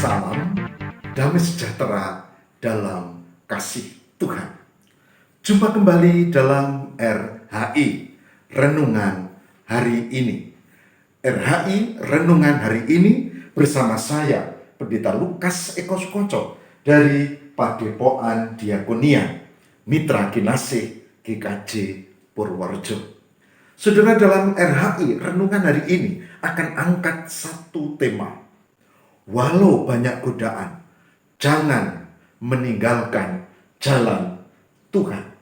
Salam damai sejahtera dalam kasih Tuhan. Jumpa kembali dalam RHI, Renungan Hari Ini. RHI, Renungan Hari Ini bersama saya, Pendeta Lukas Eko Sukoco dari Padepokan Diakonia, Mitra Kinasih GKJ Purworejo. Saudara, dalam RHI, Renungan Hari Ini akan angkat satu tema. Walau banyak godaan, jangan meninggalkan jalan Tuhan.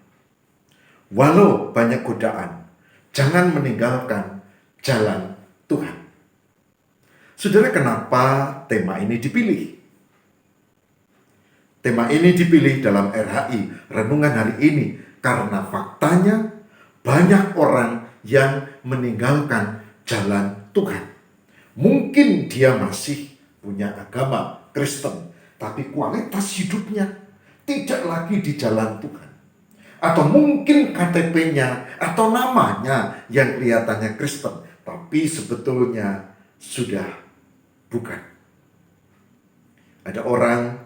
Walau banyak godaan, jangan meninggalkan jalan Tuhan. Saudara, kenapa tema ini dipilih? Tema ini dipilih dalam RHI, Renungan Hari Ini, karena faktanya banyak orang yang meninggalkan jalan Tuhan. Mungkin dia masih punya agama Kristen, tapi kualitas hidupnya tidak lagi di jalan Tuhan. Atau mungkin KTP-nya atau namanya yang kelihatannya Kristen, tapi sebetulnya sudah bukan. Ada orang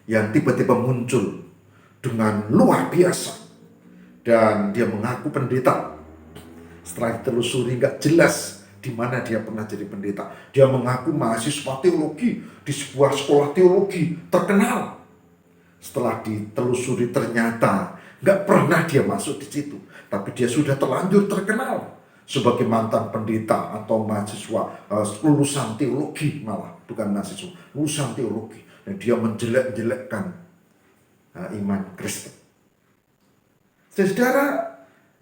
yang tiba-tiba muncul dengan luar biasa dan dia mengaku pendeta. Setelah ditelusuri nggak jelas di mana dia pernah jadi pendeta. Dia mengaku mahasiswa teologi di sebuah sekolah teologi terkenal. Setelah ditelusuri ternyata nggak pernah dia masuk di situ. Tapi dia sudah terlanjur terkenal sebagai mantan pendeta atau mahasiswa lulusan teologi, malah bukan mahasiswa, lulusan teologi. Dan dia menjelek-jelekkan iman Kristen. Saudara,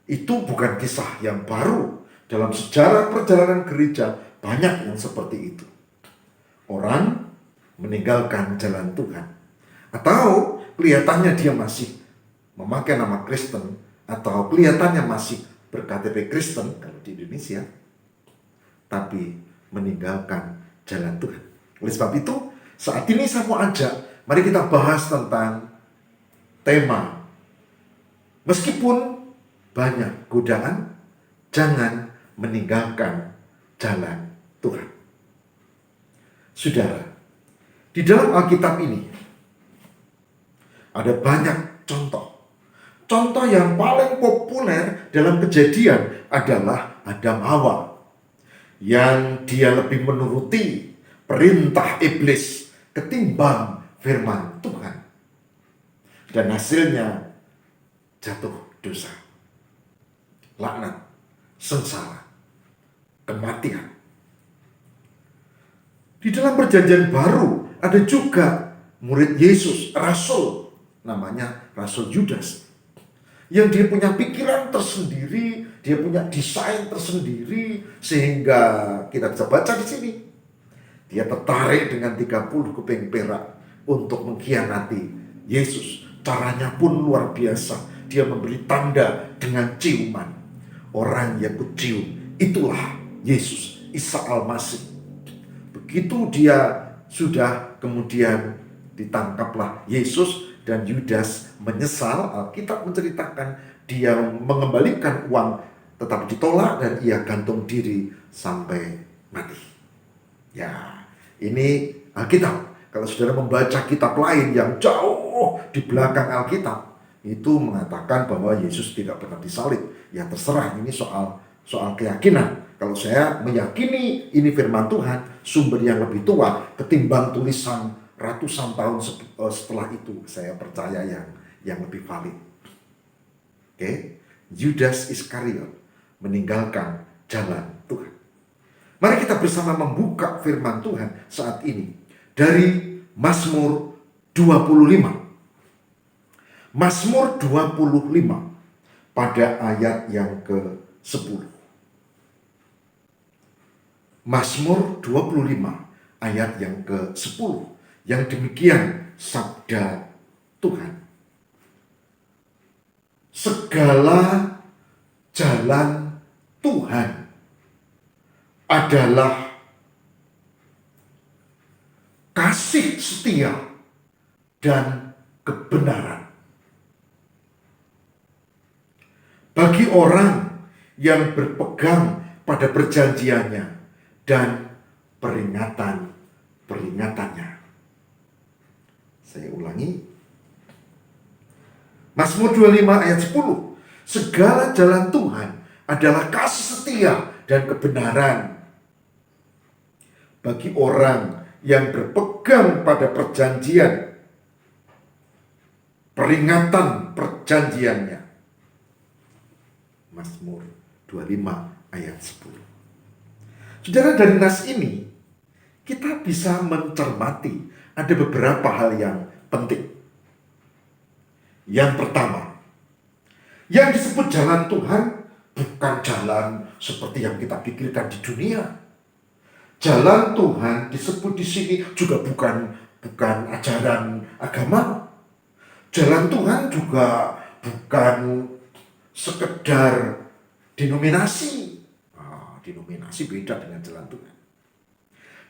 itu bukan kisah yang baru. Dalam sejarah perjalanan gereja banyak yang seperti itu. Orang meninggalkan jalan Tuhan. Atau kelihatannya dia masih memakai nama Kristen. Atau kelihatannya masih berKTP Kristen kalau di Indonesia. Tapi meninggalkan jalan Tuhan. Oleh sebab itu, saat ini saya mau ajak, mari kita bahas tentang tema. Meskipun banyak godaan, jangan meninggalkan jalan Tuhan. Saudara, di dalam Alkitab ini ada banyak contoh. Contoh yang paling populer dalam Kejadian adalah Adam Hawa, yang dia lebih menuruti perintah iblis ketimbang firman Tuhan. Dan hasilnya jatuh dosa, laknat, sengsara, kematian. Di dalam Perjanjian Baru ada juga murid Yesus, rasul, namanya Rasul Yudas, yang dia punya pikiran tersendiri, dia punya desain tersendiri, sehingga kita bisa baca di sini. Dia tertarik dengan 30 keping perak untuk mengkhianati Yesus. Caranya pun luar biasa. Dia memberi tanda dengan ciuman. Orang yang kucium, itulah Yesus, Isa Al-Masih. Begitu dia sudah kemudian ditangkaplah Yesus dan Yudas menyesal. Alkitab menceritakan dia mengembalikan uang tetapi ditolak dan ia gantung diri sampai mati. Ya, ini Alkitab. Kalau saudara membaca kitab lain yang jauh di belakang Alkitab, itu mengatakan bahwa Yesus tidak pernah disalib. Ya terserah, ini soal keyakinan. Kalau saya meyakini ini firman Tuhan, sumber yang lebih tua ketimbang tulisan ratusan tahun setelah itu, saya percaya yang lebih valid. Oke, Yudas Iskariot meninggalkan jalan Tuhan. Mari kita bersama membuka firman Tuhan saat ini dari Mazmur 25. Mazmur 25 pada ayat yang ke-10. Mazmur 25 ayat yang ke-10. Yang demikian sabda Tuhan. Segala jalan Tuhan adalah kasih setia dan kebenaran bagi orang yang berpegang pada perjanjiannya dan peringatan-peringatannya. Saya ulangi. Mazmur 25 ayat 10. Segala jalan Tuhan adalah kasih setia dan kebenaran bagi orang yang berpegang pada perjanjian, peringatan perjanjiannya. Mazmur 25 ayat 10. Saudara, dari nas ini kita bisa mencermati ada beberapa hal yang penting. Yang pertama, yang disebut jalan Tuhan bukan jalan seperti yang kita pikirkan di dunia. Jalan Tuhan disebut di sini juga bukan ajaran agama. Jalan Tuhan juga bukan sekedar denominasi. Denominasi beda dengan jalan Tuhan.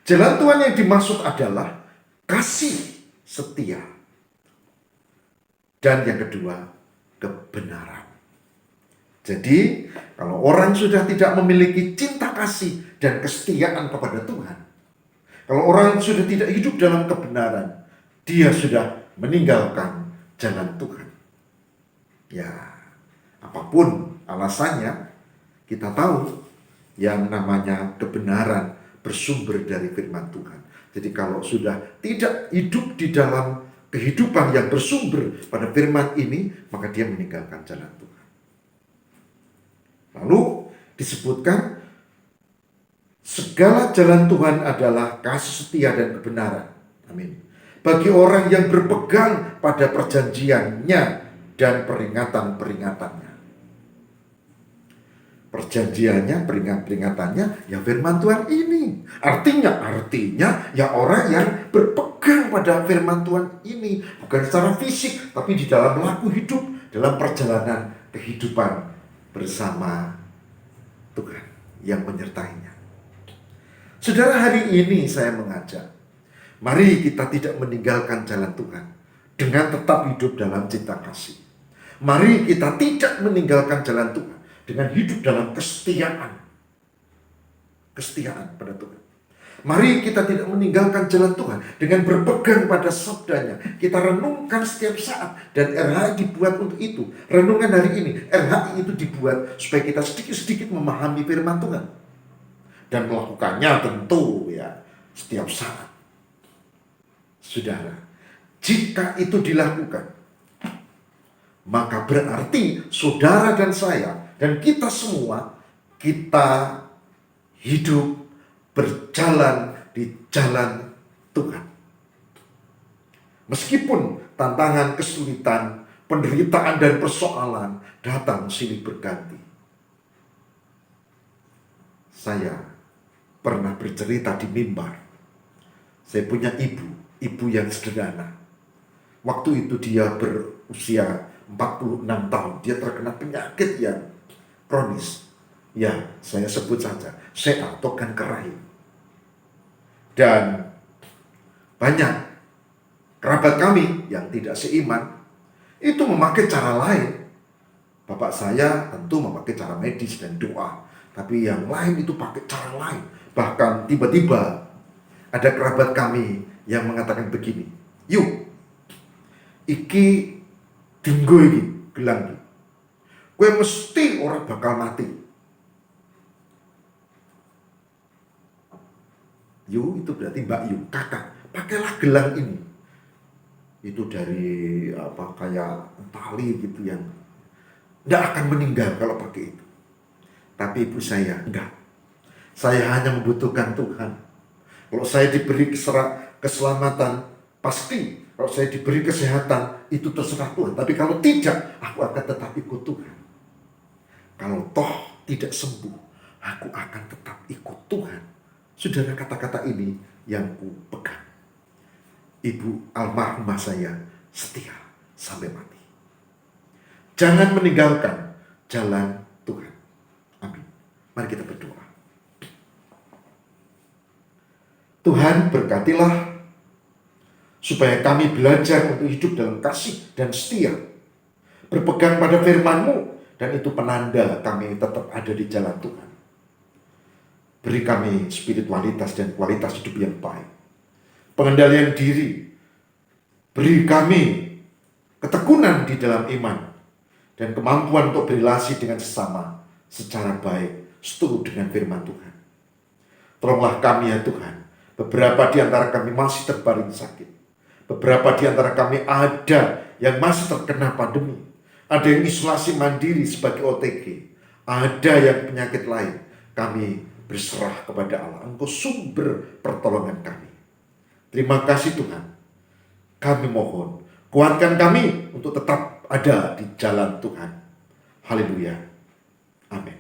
Jalan Tuhan yang dimaksud adalah kasih setia. Dan yang kedua, kebenaran. Jadi, kalau orang sudah tidak memiliki cinta kasih dan kesetiaan kepada Tuhan, kalau orang sudah tidak hidup dalam kebenaran, dia sudah meninggalkan jalan Tuhan. Ya, apapun alasannya, kita tahu yang namanya kebenaran bersumber dari firman Tuhan. Jadi kalau sudah tidak hidup di dalam kehidupan yang bersumber pada firman ini, maka dia meninggalkan jalan Tuhan. Lalu disebutkan segala jalan Tuhan adalah kasih setia dan kebenaran. Amin. Bagi orang yang berpegang pada perjanjiannya dan peringatan-peringatannya. Perjanjiannya, peringatannya, ya firman Tuhan ini. Artinya ya orang yang berpegang pada firman Tuhan ini. Bukan secara fisik, tapi di dalam laku hidup, dalam perjalanan kehidupan bersama Tuhan yang menyertainya. Saudara, hari ini saya mengajak, mari kita tidak meninggalkan jalan Tuhan dengan tetap hidup dalam cinta kasih. Mari kita tidak meninggalkan jalan Tuhan dengan hidup dalam kesetiaan pada Tuhan. Mari kita tidak meninggalkan jalan Tuhan dengan berpegang pada sabdanya. Kita renungkan setiap saat, dan RHI dibuat untuk itu. Renungan hari ini, RHI itu dibuat supaya kita sedikit-sedikit memahami firman Tuhan dan melakukannya tentu ya setiap saat. Saudara, jika itu dilakukan, maka berarti saudara dan saya dan kita semua, kita hidup berjalan di jalan Tuhan. Meskipun tantangan, kesulitan, penderitaan dan persoalan datang silih berganti. Saya pernah bercerita di mimbar. Saya punya ibu yang sederhana. Waktu itu dia berusia 46 tahun. Dia terkena penyakit yang kronis. Ya, saya sebut saja SEA atau kanker rahim. Dan banyak kerabat kami yang tidak seiman itu memakai cara lain. Bapak saya tentu memakai cara medis dan doa, tapi yang lain itu pakai cara lain. Bahkan tiba-tiba ada kerabat kami yang mengatakan begini, "Yuk, iki dinggo iki gelang iki. Kowe mesti orang bakal mati." Yu itu berarti Mbak Yu, kakak. Pakailah gelang ini. Itu dari kayak tali gitu yang tidak akan meninggal kalau pakai itu. Tapi ibu saya enggak. Saya hanya membutuhkan Tuhan. Kalau saya diberi keselamatan, pasti. Kalau saya diberi kesehatan, itu terserah Tuhan. Tapi kalau tidak, aku akan tetap ikut Tuhan. Kalau toh tidak sembuh, aku akan tetap ikut Tuhan. Saudara, kata-kata ini yang ku pegang. Ibu almarhumah saya setia sampai mati. Jangan meninggalkan jalan Tuhan. Amin. Mari kita berdoa. Tuhan, berkatilah supaya kami belajar untuk hidup dalam kasih dan setia, berpegang pada firman-Mu, dan itu penanda kami tetap ada di jalan Tuhan. Beri kami spiritualitas dan kualitas hidup yang baik, pengendalian diri, Beri kami ketekunan di dalam iman dan kemampuan untuk berrelasi dengan sesama secara baik, seturut dengan firman Tuhan. Tolonglah kami ya Tuhan. Beberapa di antara kami masih terbaring sakit. Beberapa di antara kami ada yang masih terkena pandemi. Ada yang isolasi mandiri sebagai OTG. Ada yang penyakit lain. Kami berserah kepada Allah. Engkau sumber pertolongan kami. Terima kasih Tuhan. Kami mohon, kuatkan kami untuk tetap ada di jalan Tuhan. Haleluya. Amin.